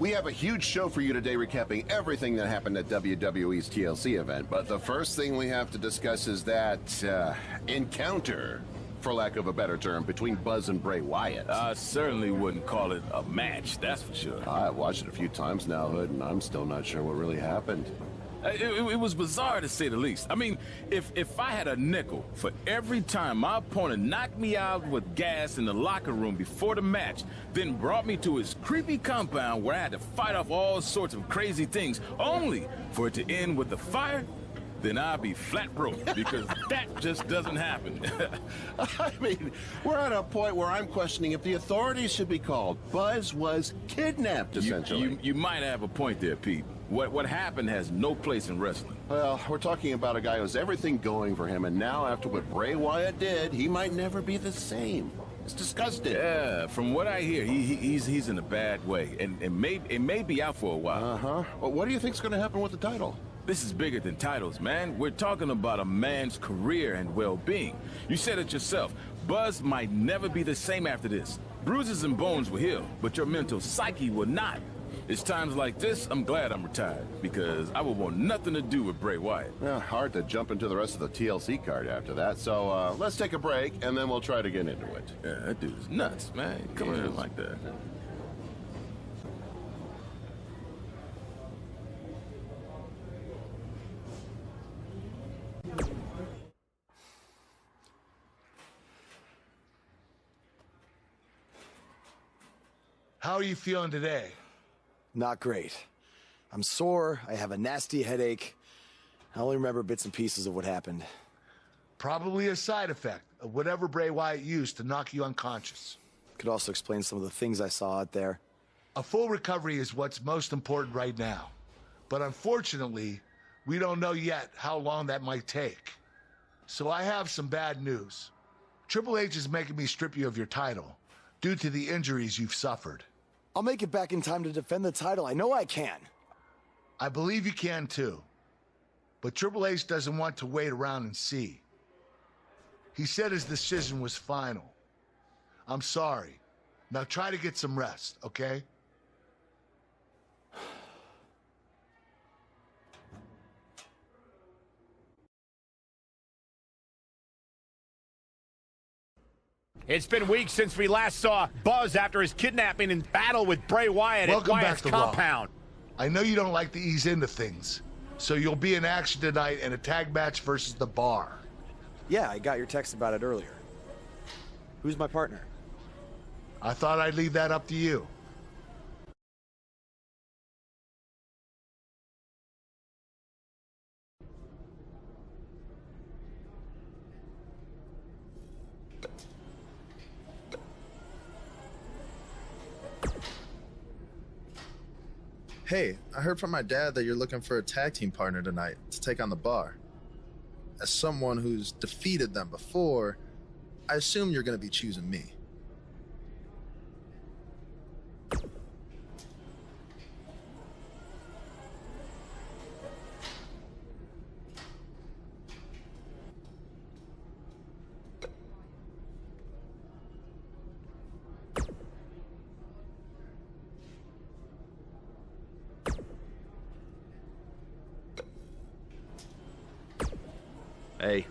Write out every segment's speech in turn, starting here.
We have a huge show for you today recapping everything that happened at WWE's TLC event, but the first thing we have to discuss is that, encounter, for lack of a better term, between Buzz and Bray Wyatt. I certainly wouldn't call it a match, that's for sure. I've watched it a few times now, Hood, and I'm still not sure what really happened. It was bizarre, to say the least. I mean, if I had a nickel for every time my opponent knocked me out with gas in the locker room before the match, then brought me to his creepy compound where I had to fight off all sorts of crazy things, only for it to end with a fire, then I'd be flat broke, because that just doesn't happen. I mean, we're at a point where I'm questioning if the authorities should be called. Buzz was kidnapped, essentially. You might have a point there, Pete. What happened has no place in wrestling. Well, we're talking about a guy who has everything going for him, and now after what Bray Wyatt did, he might never be the same. It's disgusting. Yeah, from what I hear, he's in a bad way, and it may be out for a while. Uh-huh. Well, what do you think's going to happen with the title? This is bigger than titles, man. We're talking about a man's career and well-being. You said it yourself. Buzz might never be the same after this. Bruises and bones will heal, but your mental psyche will not. It's times like this, I'm glad I'm retired, because I would want nothing to do with Bray Wyatt. Yeah, hard to jump into the rest of the TLC card after that, so let's take a break, and then we'll try to get into it. Yeah, that dude is nuts, man. Come in like that. How are you feeling today? Not great. I'm sore, I have a nasty headache. I only remember bits and pieces of what happened. Probably a side effect of whatever Bray Wyatt used to knock you unconscious. Could also explain some of the things I saw out there. A full recovery is what's most important right now. But unfortunately, we don't know yet how long that might take. So I have some bad news. Triple H is making me strip you of your title due to the injuries you've suffered. I'll make it back in time to defend the title. I know I can. I believe you can too. But Triple H doesn't want to wait around and see. He said his decision was final. I'm sorry. Now try to get some rest, okay? It's been weeks since we last saw Buzz after his kidnapping and battle with Bray Wyatt at Wyatt's compound. I know you don't like to ease into things, so you'll be in action tonight in a tag match versus The Bar. Yeah, I got your text about it earlier. Who's my partner? I thought I'd leave that up to you. Hey, I heard from my dad that you're looking for a tag team partner tonight to take on The Bar. As someone who's defeated them before, I assume you're going to be choosing me. Hey.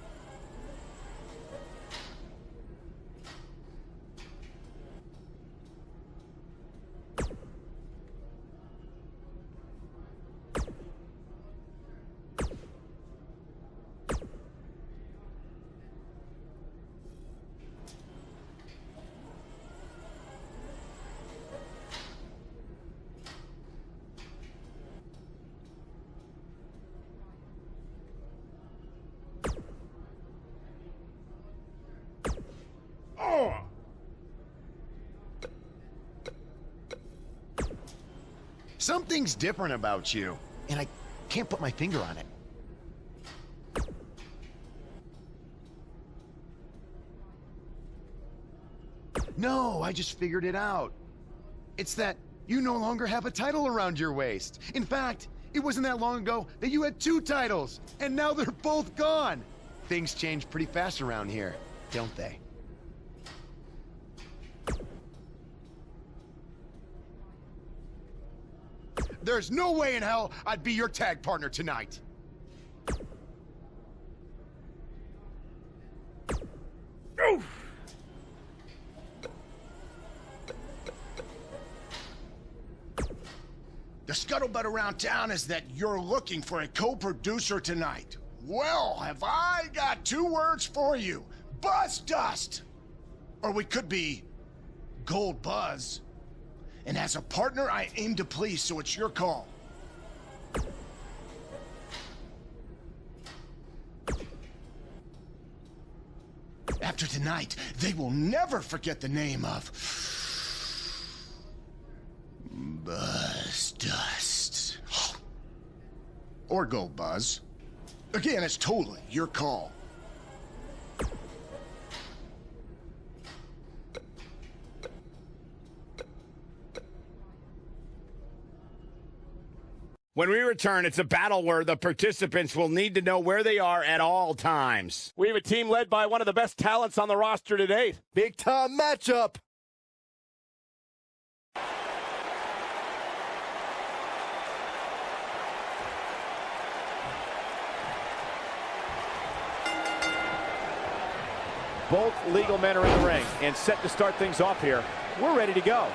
Something's different about you, and I can't put my finger on it. No, I just figured it out. It's that you no longer have a title around your waist. In fact, it wasn't that long ago that you had 2 titles, and now they're both gone. Things change pretty fast around here, don't they? there's no way in hell I'd be your tag partner tonight. Oof. The scuttlebutt around town is that you're looking for a co-producer tonight. Well, have I got 2 words for you. Buzz Dust! Or we could be Gold Buzz. And as a partner, I aim to please, so it's your call. After tonight, they will never forget the name of Buzz Dust. Or Gold Buzz. Again, it's totally your call. When we return, it's a battle where the participants will need to know where they are at all times. We have a team led by one of the best talents on the roster to date. Big time matchup. Both legal men are in the ring and set to start things off here. We're ready to go.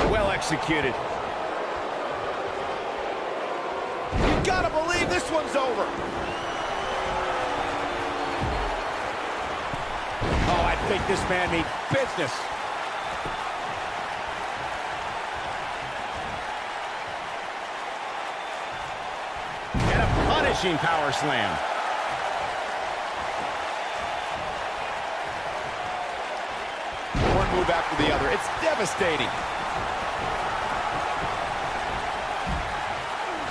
Well executed. You gotta believe this one's over. Oh, I think this man means business. And a punishing power slam. One move after the other. It's devastating.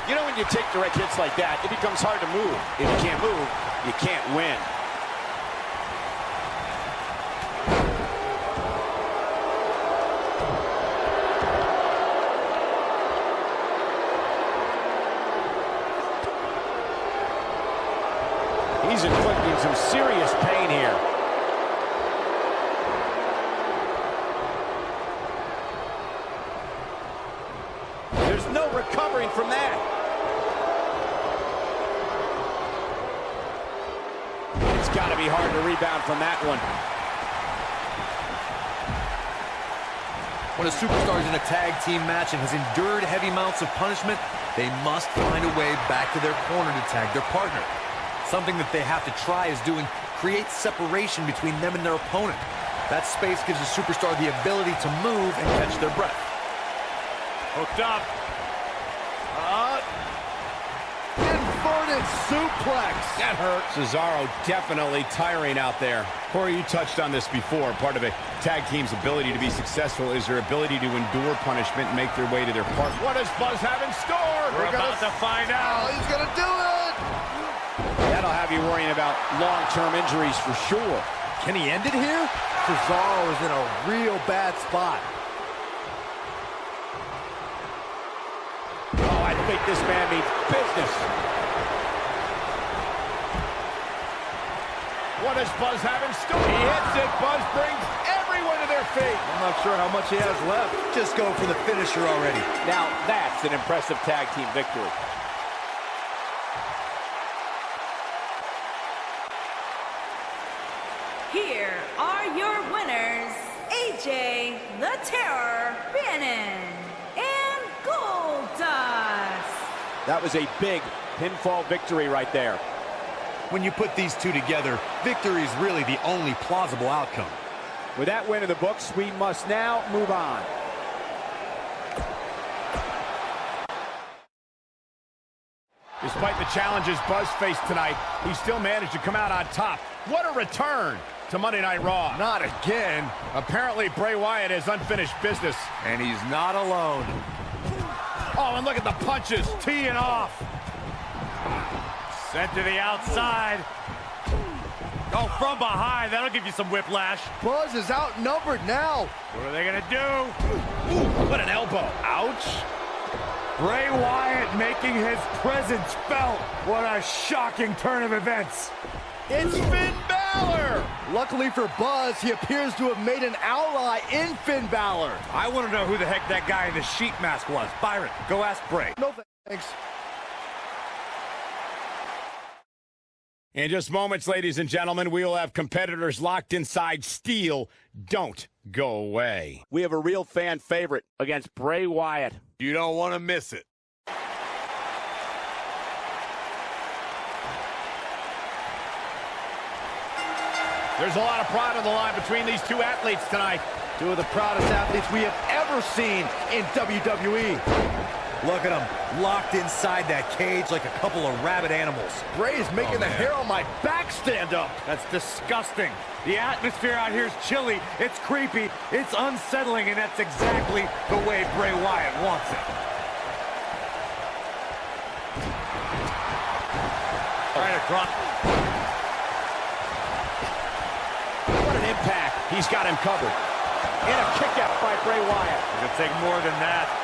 You know, when you take direct hits like that, it becomes hard to move. If you can't move, you can't win. He's inflicting some serious pain here. There's no recovering from that. It's got to be hard to rebound from that one. When a superstar is in a tag team match and has endured heavy amounts of punishment, they must find a way back to their corner to tag their partner. Something that they have to try is doing create separation between them and their opponent. That space gives a superstar the ability to move and catch their breath. Hooked up. Inverted suplex. That hurt. Cesaro definitely tiring out there. Corey, you touched on this before. Part of a tag team's ability to be successful is their ability to endure punishment and make their way to their partner. What does Buzz have in store? We're about to find out. He's gonna do it. That'll have you worrying about long-term injuries for sure. Can he end it here? Cesaro is in a real bad spot. Oh, I think this man means business. What does Buzz have in store? He hits it. Buzz brings everyone to their feet. I'm not sure how much he has left. Just go for the finisher already. Now that's an impressive tag team victory. Here are your winners, AJ the Terror Bannon and Goldust. That was a big pinfall victory right there. When you put these two together, victory is really the only plausible outcome. With that win in the books, we must now move on. Despite the challenges Buzz faced tonight, he still managed to come out on top. What a return to Monday Night Raw. Not again. Apparently, Bray Wyatt has unfinished business. And he's not alone. Oh, and look at the punches, teeing off. Sent to the outside. Oh, from behind, that'll give you some whiplash. Buzz is outnumbered now. What are they gonna do? Ooh, what an elbow. Ouch. Bray Wyatt making his presence felt. What a shocking turn of events. It's Finn Balor. Luckily for Buzz, he appears to have made an ally in Finn Balor. I want to know who the heck that guy in the sheep mask was. Byron, go ask Bray. No thanks. In just moments, ladies and gentlemen, we will have competitors locked inside steel. Don't go away. We have a real fan favorite against Bray Wyatt. You don't want to miss it. There's a lot of pride on the line between these two athletes tonight. Two of the proudest athletes we have ever seen in WWE. Look at them, locked inside that cage like a couple of rabid animals. Bray is making the hair on my back stand up. That's disgusting. The atmosphere out here is chilly, it's creepy, it's unsettling, and that's exactly the way Bray Wyatt wants it. Right across. What an impact. He's got him covered. And a kick out by Bray Wyatt. It's going to take more than that.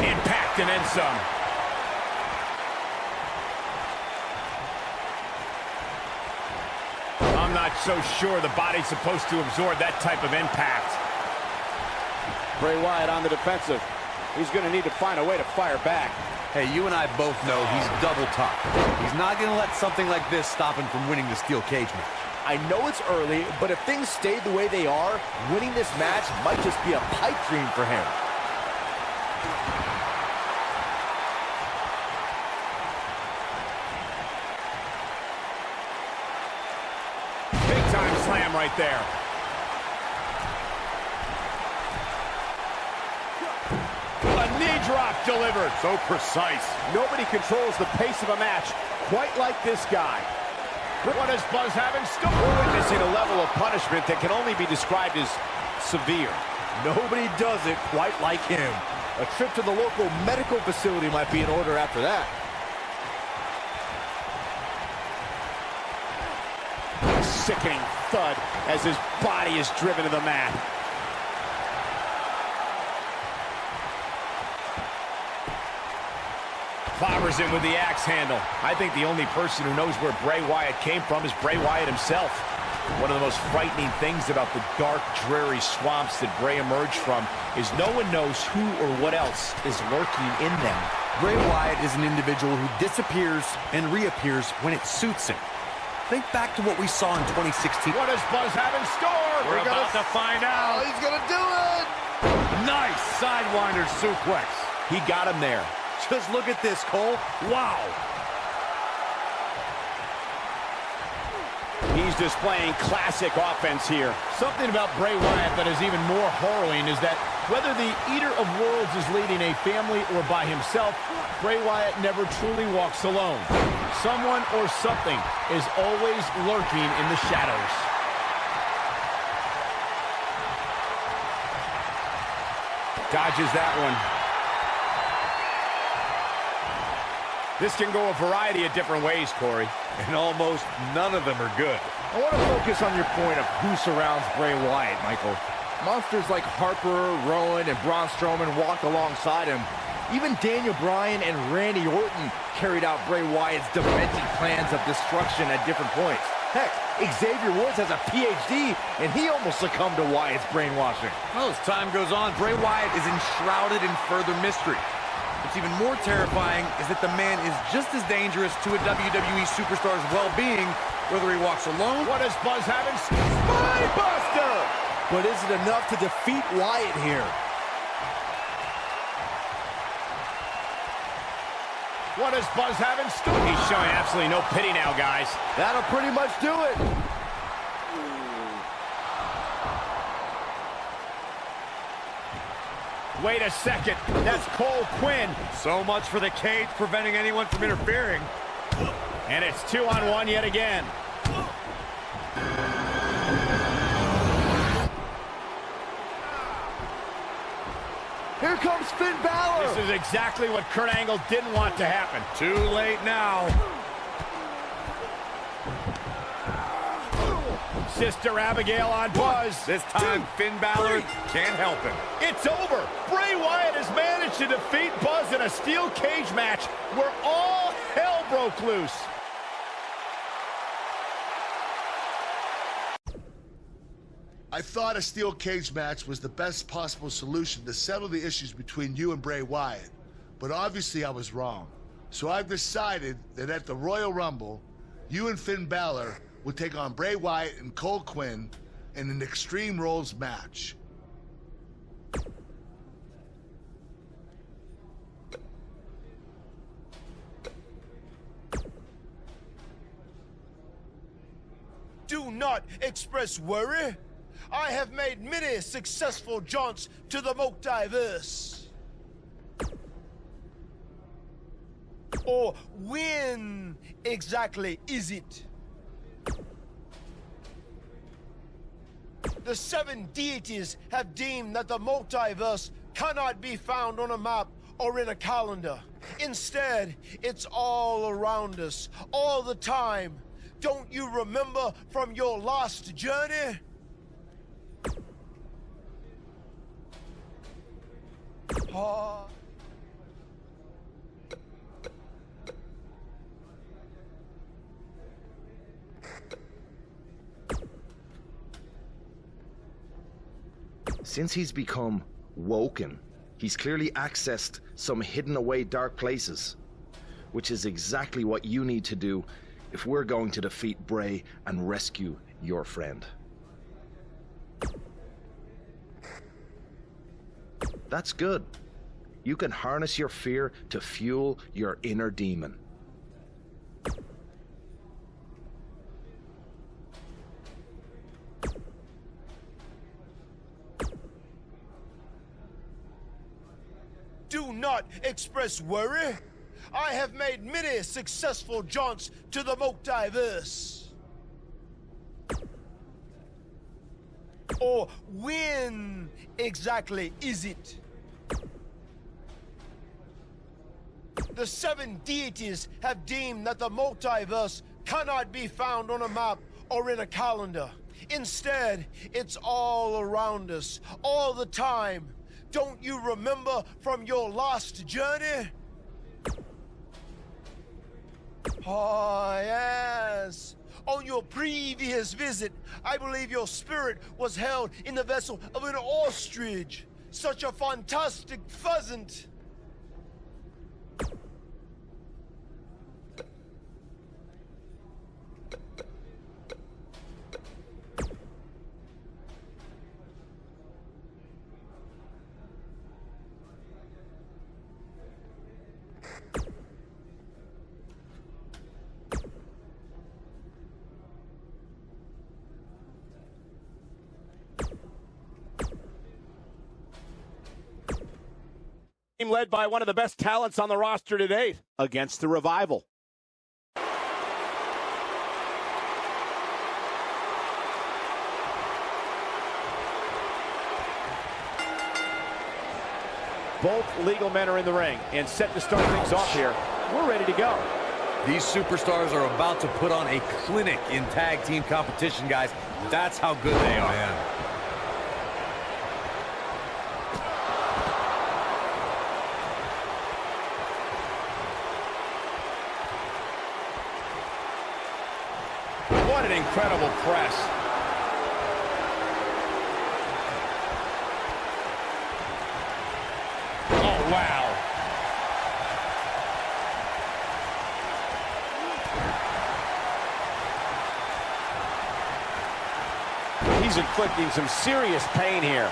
Impact and then some. I'm not so sure the body's supposed to absorb that type of impact. Bray Wyatt on the defensive. He's going to need to find a way to fire back. Hey, you and I both know he's double top. He's not going to let something like this stop him from winning the steel cage match. I know it's early, but if things stay the way they are, winning this match might just be a pipe dream for him. Big time slam right there. A knee drop delivered. So precise. Nobody controls the pace of a match quite like this guy. What does Buzz have in store? We're witnessing a level of punishment that can only be described as severe. Nobody does it quite like him. A trip to the local medical facility might be in order after that. A sickening thud as his body is driven to the mat. Clobbers in with the axe handle. I think the only person who knows where Bray Wyatt came from is Bray Wyatt himself. One of the most frightening things about the dark, dreary swamps that Bray emerged from is no one knows who or what else is lurking in them. Bray Wyatt is an individual who disappears and reappears when it suits him. Think back to what we saw in 2016. What does Buzz have in store? We're about to find out. Oh, he's gonna do it! Nice sidewinder suplex. He got him there. Just look at this, Cole. Wow. He's displaying classic offense here. Something about Bray Wyatt that is even more harrowing is that whether the Eater of Worlds is leading a family or by himself, Bray Wyatt never truly walks alone. Someone or something is always lurking in the shadows. Dodges that one. This can go a variety of different ways, Corey. And almost none of them are good. I want to focus on your point of who surrounds Bray Wyatt, Michael. Monsters like Harper, Rowan, and Braun Strowman walk alongside him. Even Daniel Bryan and Randy Orton carried out Bray Wyatt's demented plans of destruction at different points. Heck, Xavier Woods has a PhD, and he almost succumbed to Wyatt's brainwashing. Well, as time goes on, Bray Wyatt is enshrouded in further mystery. What's even more terrifying is that the man is just as dangerous to a WWE superstar's well-being, whether he walks alone. What does Buzz have in store? Spinebuster! But is it enough to defeat Wyatt here? What does Buzz have in store? He's showing absolutely no pity now, guys. That'll pretty much do it. Wait a second. That's Cole Quinn. So much for the cage preventing anyone from interfering. And it's 2-on-1 yet again. Here comes Finn Balor. This is exactly what Kurt Angle didn't want to happen. Too late now. Sister Abigail on Buzz. This time, Finn Balor can't help him. It's over. Bray Wyatt has managed to defeat Buzz in a steel cage match where all hell broke loose. I thought a steel cage match was the best possible solution to settle the issues between you and Bray Wyatt, but obviously I was wrong. So I've decided that at the Royal Rumble, you and Finn Balor will take on Bray Wyatt and Cole Quinn in an Extreme Rules match. Do not express worry. I have made many successful jaunts to the multiverse. Or when exactly is it? The 7 deities have deemed that the multiverse cannot be found on a map or in a calendar. Instead, it's all around us, all the time. Don't you remember from your last journey? Since he's become woken, he's clearly accessed some hidden away dark places, which is exactly what you need to do if we're going to defeat Bray and rescue your friend. That's good. You can harness your fear to fuel your inner demon. Do not express worry. I have made many successful jaunts to the multiverse. Or when exactly is it? The 7 deities have deemed that the multiverse cannot be found on a map or in a calendar. Instead, it's all around us, all the time. Don't you remember from your last journey? Oh, yes. On your previous visit, I believe your spirit was held in the vessel of an ostrich. Such a fantastic pheasant. Led by one of the best talents on the roster today against the Revival. Both legal men are in the ring and set to start things off here. We're ready to go. These superstars are about to put on a clinic in tag team competition, guys. That's how good they are. Man. What an incredible press. Oh, wow. He's inflicting some serious pain here.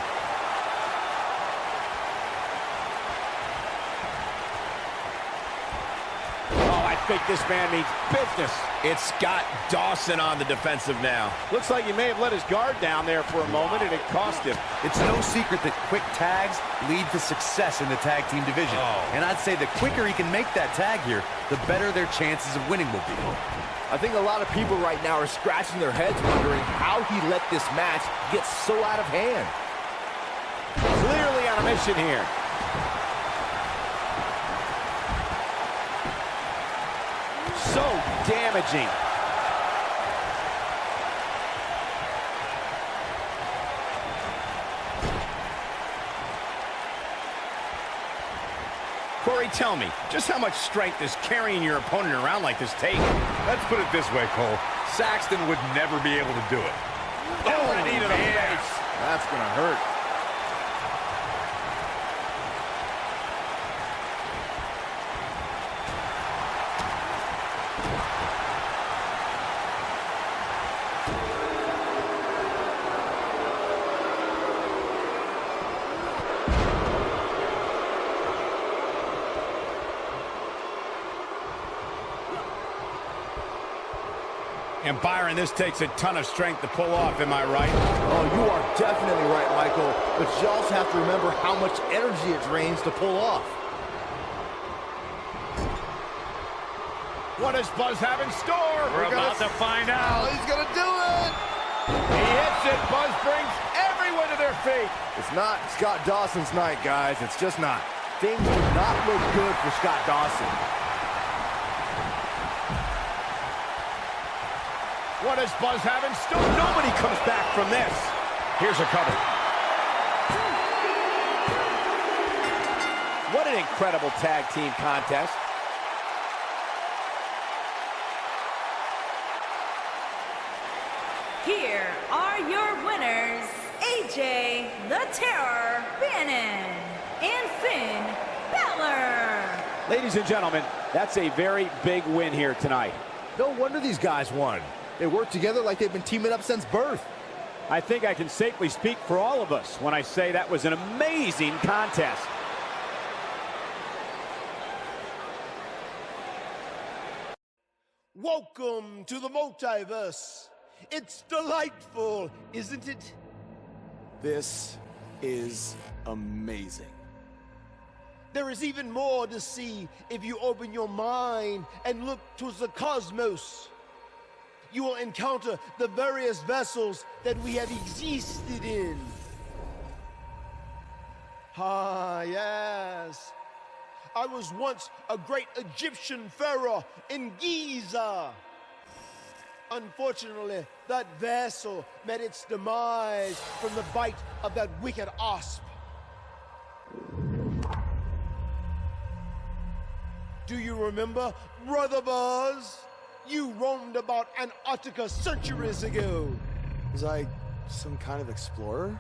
Oh, I think this man means business. It's Scott Dawson on the defensive now. Looks like he may have let his guard down there for a moment, and it cost him. It's no secret that quick tags lead to success in the tag team division. And I'd say the quicker he can make that tag here, the better their chances of winning will be. I think a lot of people right now are scratching their heads wondering how he let this match get so out of hand. Clearly on a mission here. So damaging. Corey, tell me, just how much strength does carrying your opponent around like this take? Let's put it this way, Cole. Saxton would never be able to do it. Oh, knee to the face. That's going to hurt. And Byron, this takes a ton of strength to pull off, am I right? Oh, you are definitely right, Michael. But you also have to remember how much energy it drains to pull off. What does Buzz have in store? We're about to find out. He's gonna do it! He hits it. Buzz brings everyone to their feet. It's not Scott Dawson's night, guys. It's just not. Things do not look good for Scott Dawson. What does Buzz have in store? Nobody comes back from this. Here's a cover. What an incredible tag team contest. Here are your winners, AJ the Terror Bannon and Finn Balor. Ladies and gentlemen, that's a very big win here tonight. No wonder these guys won. They work together like they've been teaming up since birth. I think I can safely speak for all of us when I say that was an amazing contest. Welcome to the multiverse. It's delightful, isn't it? This is amazing. There is even more to see if you open your mind and look towards the cosmos. You will encounter the various vessels that we have existed in. Ah, yes. I was once a great Egyptian pharaoh in Giza. Unfortunately, that vessel met its demise from the bite of that wicked a.s.p. Do you remember, Brother Buzz? You roamed about Antarctica centuries ago. Was I some kind of explorer?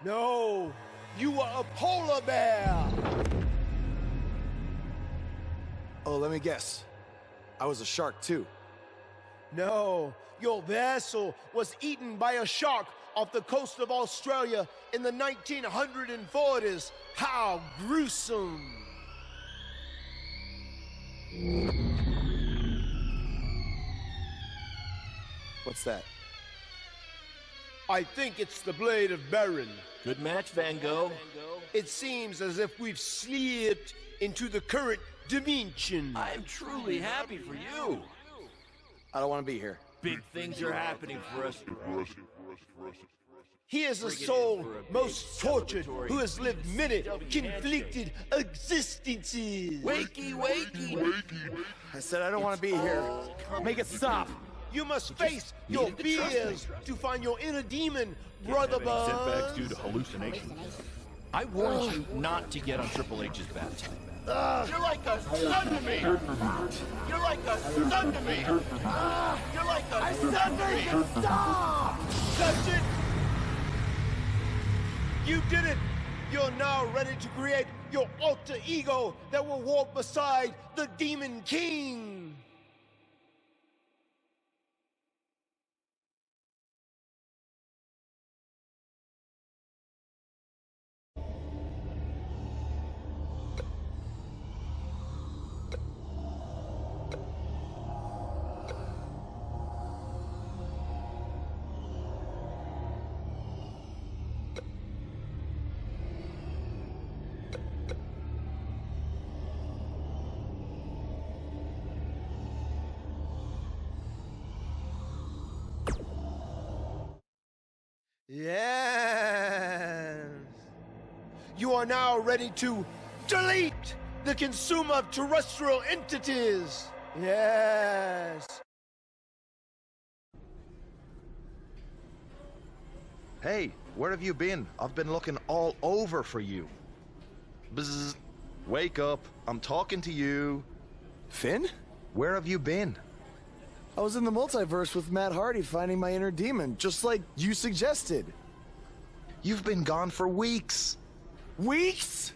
No, you were a polar bear. Oh, let me guess. I was a shark too. No, your vessel was eaten by a shark off the coast of Australia in the 1940s. How gruesome. What's that? I think it's the blade of Baron. Good match, Van Gogh. It seems as if we've slipped into the current dimension. I'm truly happy for you. I don't want to be here. Big things are happening for us. He is a soul most tortured who has lived many conflicted existences. Wakey, wakey. I said I don't want to be here. Make it stop. You must face your fears to find your inner demon, Brother Buzz. Setbacks due to hallucinations. I warned you not to get on Triple H's bad side. You're like a son to me. You're like a son to me. You're like a son to me. Stop! That's it. You did it. You're now ready to create your alter ego that will walk beside the Demon King. Yes. You are now ready to delete the consumer of terrestrial entities. Yes. Hey, where have you been? I've been looking all over for you. Bzzz. Wake up. I'm talking to you. Finn? Where have you been? I was in the multiverse with Matt Hardy finding my inner demon, just like you suggested. You've been gone for weeks. Weeks?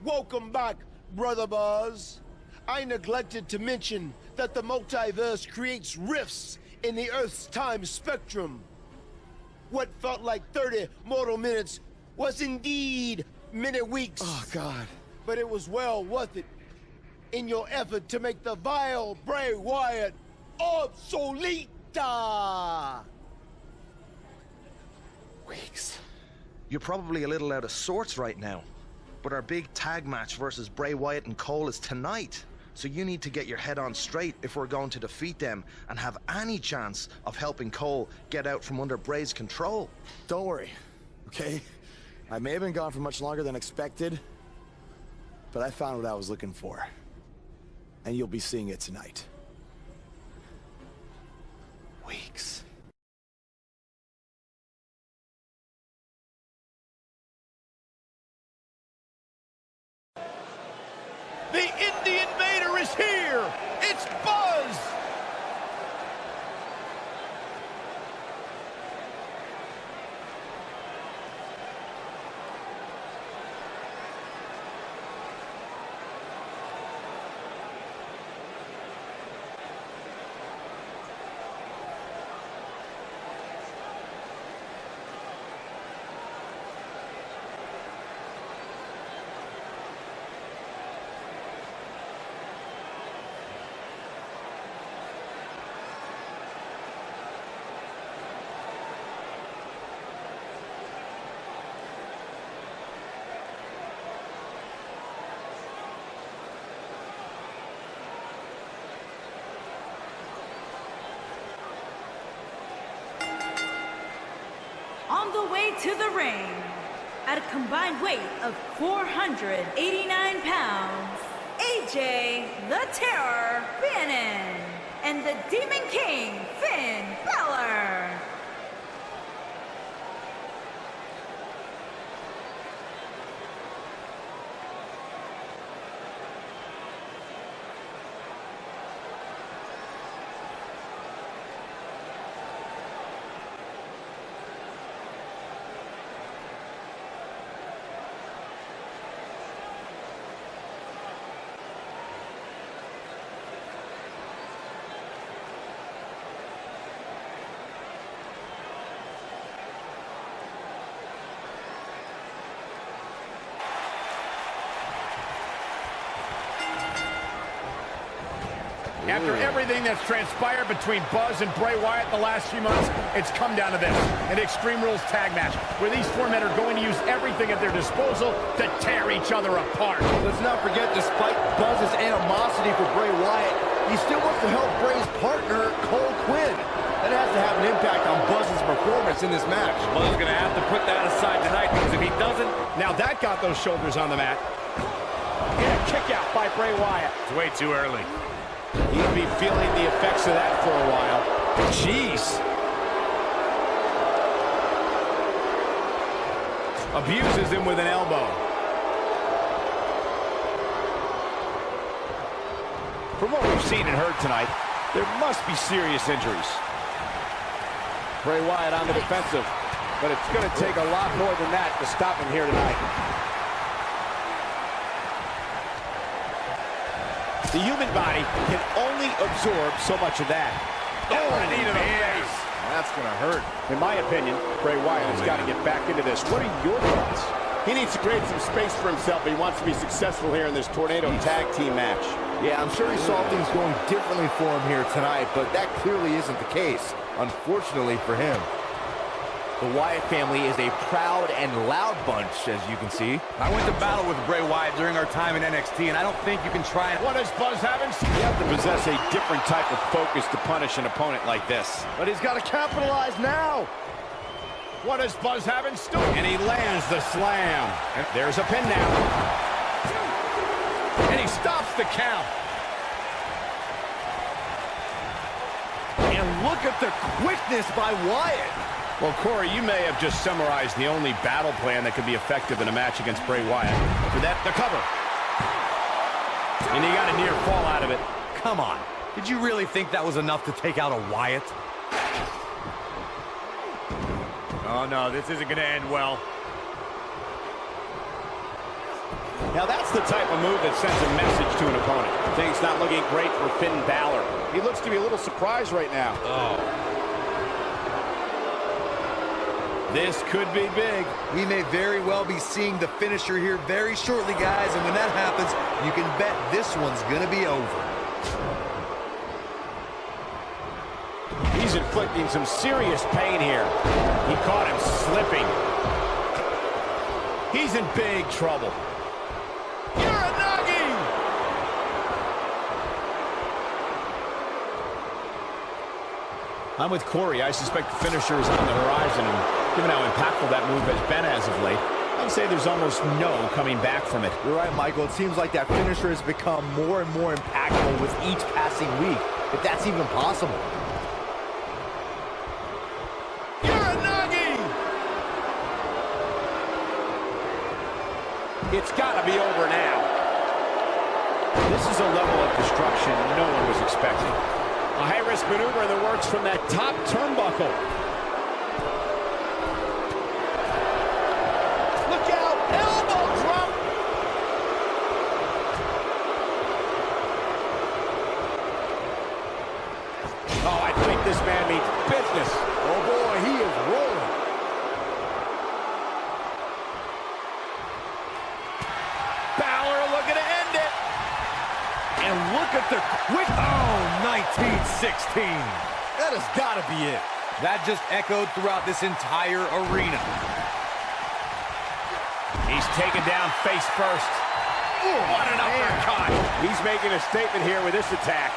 Welcome back, Brother Buzz. I neglected to mention that the multiverse creates rifts in the Earth's time spectrum. What felt like 30 mortal minutes was indeed many weeks. Oh, God. But it was well worth it in your effort to make the vile Bray Wyatt obsolete. Weeks. You're probably a little out of sorts right now, but our big tag match versus Bray Wyatt and Cole is tonight. So you need to get your head on straight if we're going to defeat them and have any chance of helping Cole get out from under Bray's control. Don't worry, okay? I may have been gone for much longer than expected, but I found what I was looking for. And you'll be seeing it tonight. Weeks. The Indie Invader is here! It's Buzz! On the way to the ring, at a combined weight of 489 pounds, AJ the Terror Bannon and the Demon King Finn Balor. After everything that's transpired between Buzz and Bray Wyatt the last few months, it's come down to this, an Extreme Rules tag match, where these four men are going to use everything at their disposal to tear each other apart. Let's not forget, despite Buzz's animosity for Bray Wyatt, he still wants to help Bray's partner, Cole Quinn. That has to have an impact on Buzz's performance in this match. Buzz's going to have to put that aside tonight, because if he doesn't, now that got those shoulders on the mat. And a kick out by Bray Wyatt. It's way too early. He'll be feeling the effects of that for a while. Jeez. Abuses him with an elbow. From what we've seen and heard tonight, there must be serious injuries. Bray Wyatt on the defensive, but it's going to take a lot more than that to stop him here tonight. The human body can only absorb so much of that. Oh, a knee to the face. That's going to hurt. In my opinion, Bray Wyatt has got to get back into this. What are your thoughts? He needs to create some space for himself if he wants to be successful here in this Tornado Tag Team match. Yeah, I'm sure he saw things going differently for him here tonight, but that clearly isn't the case, unfortunately for him. The Wyatt family is a proud and loud bunch, as you can see. I went to battle with Bray Wyatt during our time in NXT, and I don't think you can try and... What does Buzz having? You have to possess a different type of focus to punish an opponent like this. But he's got to capitalize now. What does Buzz have in store? And he lands the slam. And there's a pin now. And he stops the count. And look at the quickness by Wyatt. Well, Corey, you may have just summarized the only battle plan that could be effective in a match against Bray Wyatt. For that, the cover. And he got a near fall out of it. Come on. Did you really think that was enough to take out a Wyatt? Oh, no, this isn't going to end well. Now that's the type of move that sends a message to an opponent. Things not looking great for Finn Balor. He looks to be a little surprised right now. Oh. This could be big. We may very well be seeing the finisher here very shortly, guys, and when that happens, you can bet this one's gonna be over. He's inflicting some serious pain here. He caught him slipping. He's in big trouble. I'm with Corey. I suspect the finisher is on the horizon, and given how impactful that move has been as of late, I'd say there's almost no coming back from it. You're right, Michael. It seems like that finisher has become more and more impactful with each passing week, if that's even possible. It's got to be over now. This is a level of destruction no one was expecting. A high-risk maneuver in the works from that top turnbuckle. Look out! Elbow drop! Oh, I think this man means business. Oh, boy, he is rolling. Balor looking to end it. And look at the quick... Oh, 1916. That has got to be it. That just echoed throughout this entire arena. He's taken down face first. Ooh, what an uppercut. He's making a statement here with this attack.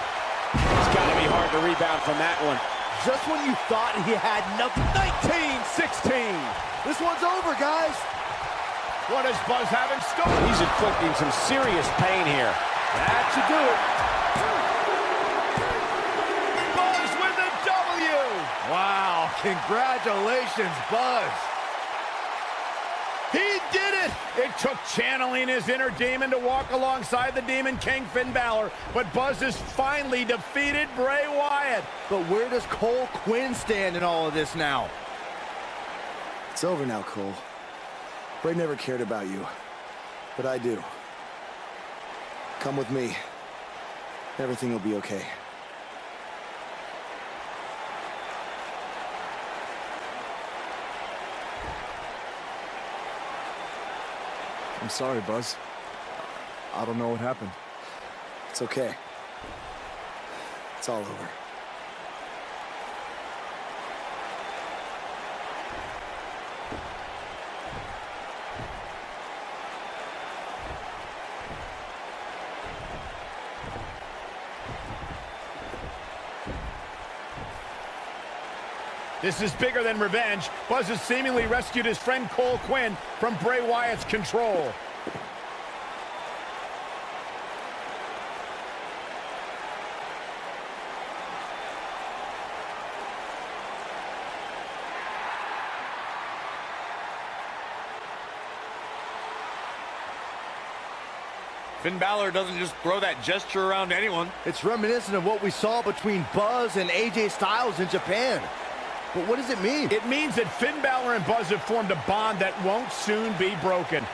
It's got to be hard to rebound from that one. Just when you thought he had nothing. 1916. This one's over, guys. What does Buzz have in store? He's inflicting some serious pain here. That should do it. Buzz with the W. Wow, congratulations, Buzz. He did it! It took channeling his inner demon to walk alongside the Demon King Finn Balor, but Buzz has finally defeated Bray Wyatt. But where does Cole Quinn stand in all of this now? It's over now, Cole. Bray never cared about you, but I do. Come with me. Everything will be okay. I'm sorry, Buzz. I don't know what happened. It's okay. It's all over. This is bigger than revenge. Buzz has seemingly rescued his friend Cole Quinn from Bray Wyatt's control. Finn Balor doesn't just throw that gesture around anyone. It's reminiscent of what we saw between Buzz and AJ Styles in Japan. But what does it mean? It means that Finn Balor and Buzz have formed a bond that won't soon be broken.